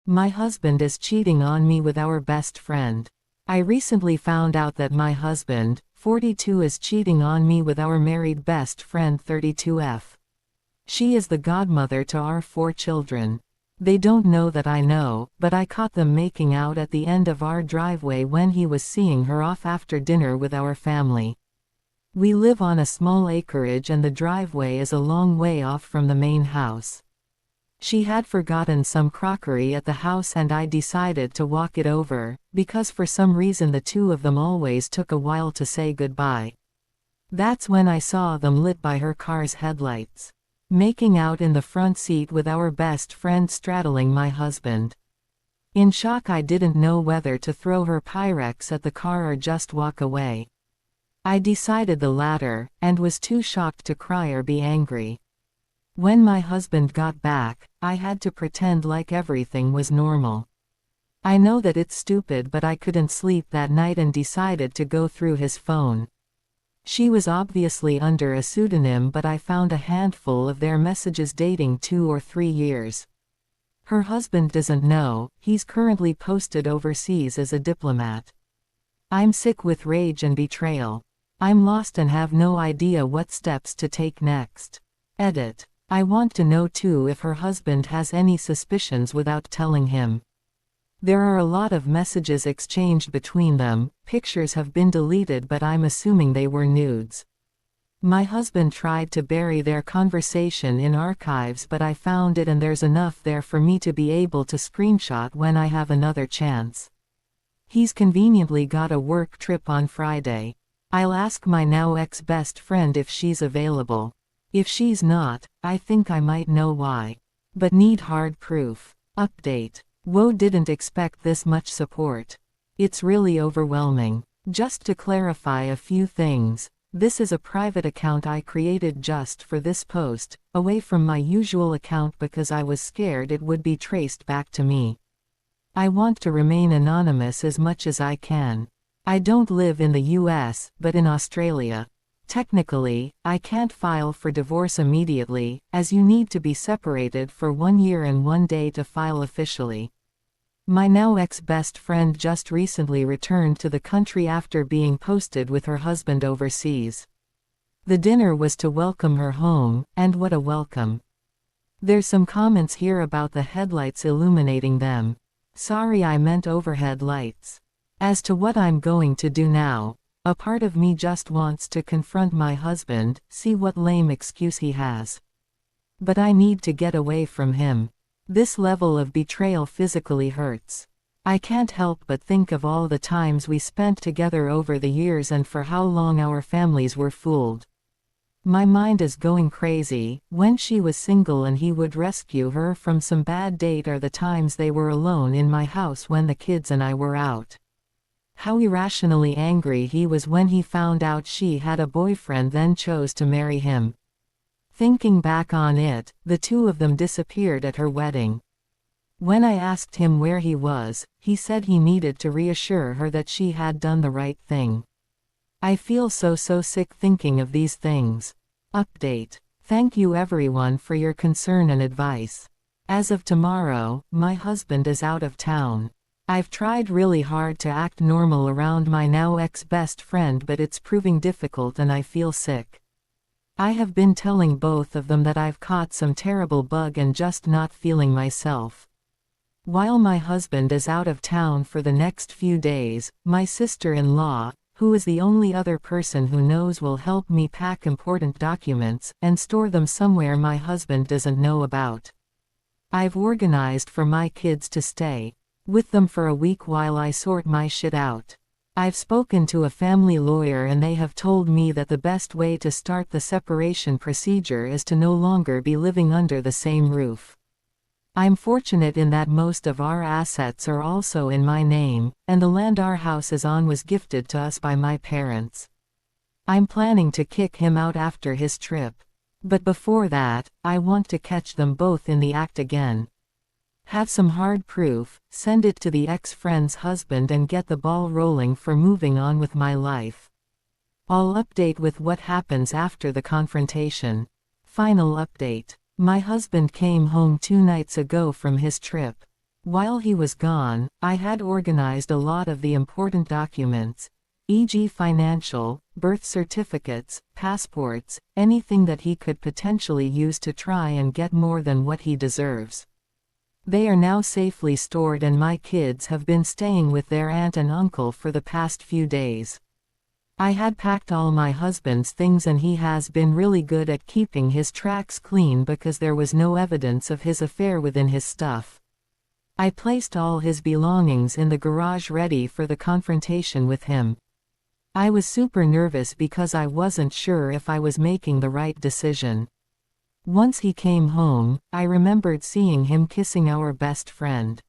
My husband is cheating on me with our best friend. I recently found out that my husband, 42, is cheating on me with our married best friend 32F. She is the godmother to our 4 children. They don't know that I know, but I caught them making out at the end of our driveway when he was seeing her off after dinner with our family. We live on a small acreage and the driveway is a long way off from the main house. She had forgotten some crockery at the house and I decided to walk it over, because for some reason the two of them always took a while to say goodbye. That's when I saw them lit by her car's headlights, making out in the front seat with our best friend straddling my husband. In shock, I didn't know whether to throw her Pyrex at the car or just walk away. I decided the latter, and was too shocked to cry or be angry. When my husband got back, I had to pretend like everything was normal. I know that it's stupid, but I couldn't sleep that night and decided to go through his phone. She was obviously under a pseudonym, but I found a handful of their messages dating 2 or 3 years. Her husband doesn't know, he's currently posted overseas as a diplomat. I'm sick with rage and betrayal. I'm lost and have no idea what steps to take next. Edit. I want to know too if her husband has any suspicions without telling him. There are a lot of messages exchanged between them, pictures have been deleted but I'm assuming they were nudes. My husband tried to bury their conversation in archives but I found it and there's enough there for me to be able to screenshot when I have another chance. He's conveniently got a work trip on Friday. I'll ask my now ex-best friend if she's available. If she's not, I think I might know why. But need hard proof. Update. Whoa, didn't expect this much support. It's really overwhelming. Just to clarify a few things, this is a private account I created just for this post, away from my usual account because I was scared it would be traced back to me. I want to remain anonymous as much as I can. I don't live in the US, but in Australia. Technically, I can't file for divorce immediately, as you need to be separated for 1 year and 1 day to file officially. My now ex-best friend just recently returned to the country after being posted with her husband overseas. The dinner was to welcome her home, and what a welcome. There's some comments here about the headlights illuminating them. Sorry, I meant overhead lights. As to what I'm going to do now, a part of me just wants to confront my husband, see what lame excuse he has. But I need to get away from him. This level of betrayal physically hurts. I can't help but think of all the times we spent together over the years and for how long our families were fooled. My mind is going crazy. When she was single and he would rescue her from some bad date, or the times they were alone in my house when the kids and I were out. How irrationally angry he was when he found out she had a boyfriend, then chose to marry him. Thinking back on it, the two of them disappeared at her wedding. When I asked him where he was, he said he needed to reassure her that she had done the right thing. I feel so sick thinking of these things. Update. Thank you everyone for your concern and advice. As of tomorrow, my husband is out of town. I've tried really hard to act normal around my now ex-best friend, but it's proving difficult and I feel sick. I have been telling both of them that I've caught some terrible bug and just not feeling myself. While my husband is out of town for the next few days, my sister-in-law, who is the only other person who knows, will help me pack important documents and store them somewhere my husband doesn't know about. I've organized for my kids to stay with them for a week while I sort my shit out. I've spoken to a family lawyer and they have told me that the best way to start the separation procedure is to no longer be living under the same roof. I'm fortunate in that most of our assets are also in my name, and the land our house is on was gifted to us by my parents. I'm planning to kick him out after his trip. But before that, I want to catch them both in the act again. Have some hard proof, send it to the ex-friend's husband and get the ball rolling for moving on with my life. I'll update with what happens after the confrontation. Final update. My husband came home 2 nights ago from his trip. While he was gone, I had organized a lot of the important documents, e.g. financial, birth certificates, passports, anything that he could potentially use to try and get more than what he deserves. They are now safely stored and my kids have been staying with their aunt and uncle for the past few days. I had packed all my husband's things and he has been really good at keeping his tracks clean because there was no evidence of his affair within his stuff. I placed all his belongings in the garage ready for the confrontation with him. I was super nervous because I wasn't sure if I was making the right decision. Once he came home, I remembered seeing him kissing our best friend.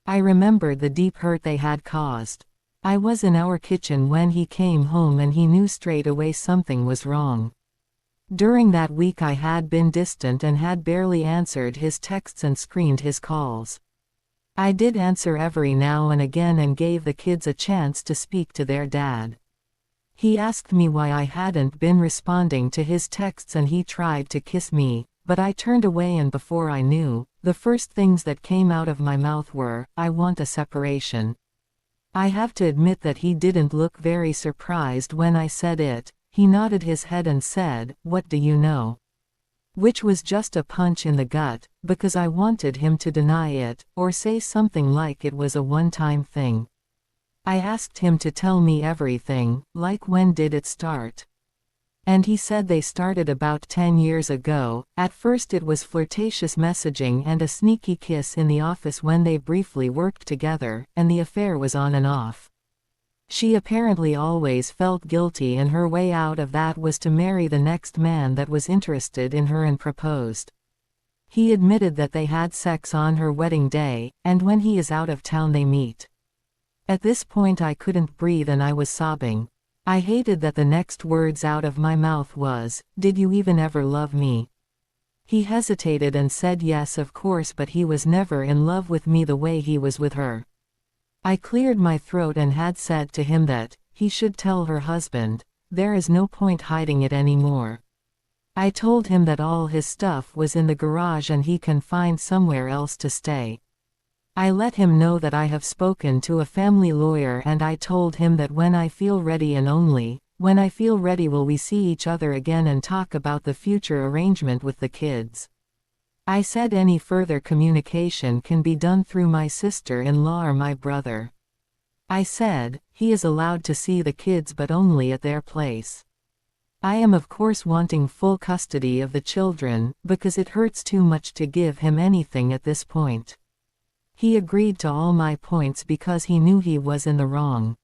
I remembered the deep hurt they had caused. I was in our kitchen when he came home and he knew straight away something was wrong. During that week I had been distant and had barely answered his texts and screened his calls. I did answer every now and again and gave the kids a chance to speak to their dad. He asked me why I hadn't been responding to his texts and he tried to kiss me, but I turned away and before I knew, the first things that came out of my mouth were, "I want a separation." I have to admit that he didn't look very surprised when I said it. He nodded his head and said, "What do you know?" Which was just a punch in the gut, because I wanted him to deny it, or say something like it was a one-time thing. I asked him to tell me everything, like when did it start? And he said they started about 10 years ago. At first it was flirtatious messaging and a sneaky kiss in the office when they briefly worked together, and the affair was on and off. She apparently always felt guilty and her way out of that was to marry the next man that was interested in her and proposed. He admitted that they had sex on her wedding day, and when he is out of town they meet. At this point I couldn't breathe and I was sobbing. I hated that the next words out of my mouth was, "Did you even ever love me?" He hesitated and said yes of course but he was never in love with me the way he was with her. I cleared my throat and had said to him that he should tell her husband. There is no point hiding it anymore. I told him that all his stuff was in the garage and he can find somewhere else to stay. I let him know that I have spoken to a family lawyer and I told him that when I feel ready and only when I feel ready will we see each other again and talk about the future arrangement with the kids. I said any further communication can be done through my sister-in-law or my brother. I said, he is allowed to see the kids but only at their place. I am of course wanting full custody of the children, because it hurts too much to give him anything at this point. He agreed to all my points because he knew he was in the wrong.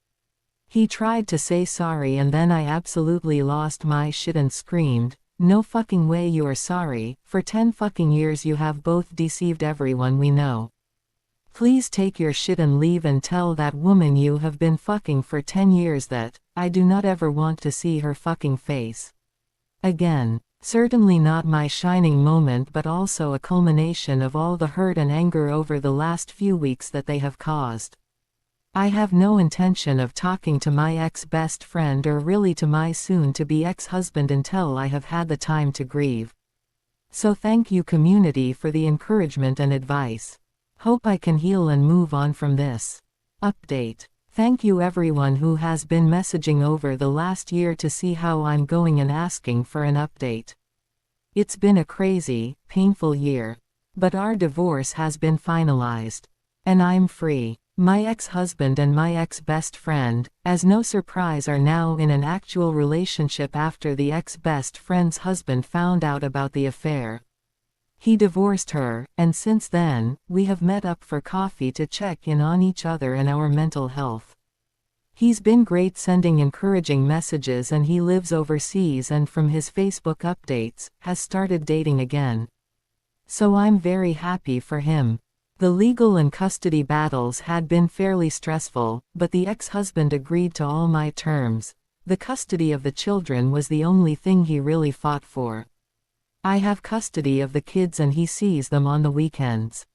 He tried to say sorry and then I absolutely lost my shit and screamed, "No fucking way you are sorry, for 10 fucking years you have both deceived everyone we know. Please take your shit and leave and tell that woman you have been fucking for 10 years that, I do not ever want to see her fucking face again." Certainly not my shining moment but also a culmination of all the hurt and anger over the last few weeks that they have caused. I have no intention of talking to my ex-best friend or really to my soon-to-be ex-husband until I have had the time to grieve. So thank you community for the encouragement and advice. Hope I can heal and move on from this. Update. Thank you everyone who has been messaging over the last year to see how I'm going and asking for an update. It's been a crazy, painful year. But our divorce has been finalized. And I'm free. My ex-husband and my ex-best friend, as no surprise, are now in an actual relationship after the ex-best friend's husband found out about the affair. He divorced her, and since then, we have met up for coffee to check in on each other and our mental health. He's been great sending encouraging messages and he lives overseas and from his Facebook updates, has started dating again. So I'm very happy for him. The legal and custody battles had been fairly stressful, but the ex-husband agreed to all my terms. The custody of the children was the only thing he really fought for. I have custody of the kids and he sees them on the weekends.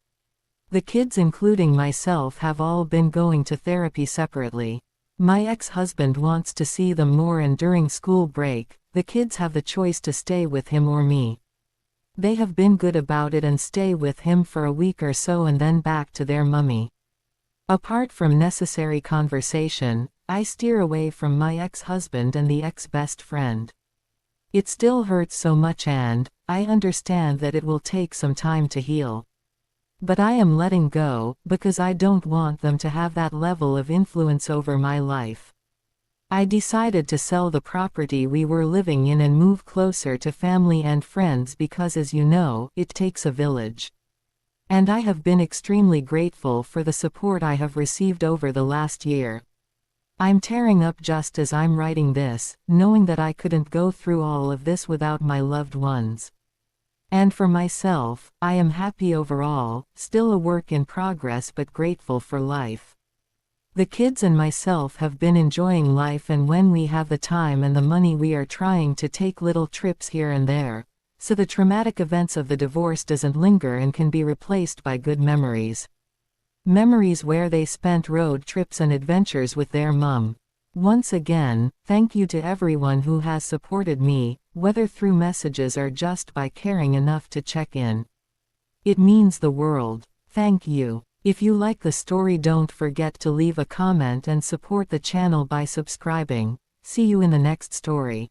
The kids including myself have all been going to therapy separately. My ex-husband wants to see them more and during school break, the kids have the choice to stay with him or me. They have been good about it and stay with him for a week or so and then back to their mummy. Apart from necessary conversation, I steer away from my ex-husband and the ex-best friend. It still hurts so much and I understand that it will take some time to heal. But I am letting go, because I don't want them to have that level of influence over my life. I decided to sell the property we were living in and move closer to family and friends because, as you know, it takes a village. And I have been extremely grateful for the support I have received over the last year. I'm tearing up just as I'm writing this, knowing that I couldn't go through all of this without my loved ones. And for myself, I am happy overall, still a work in progress but grateful for life. The kids and myself have been enjoying life, and when we have the time and the money we are trying to take little trips here and there, so the traumatic events of the divorce doesn't linger and can be replaced by good memories. Memories where they spent road trips and adventures with their mum. Once again, thank you to everyone who has supported me, whether through messages or just by caring enough to check in. It means the world. Thank you. If you like the story, don't forget to leave a comment and support the channel by subscribing. See you in the next story.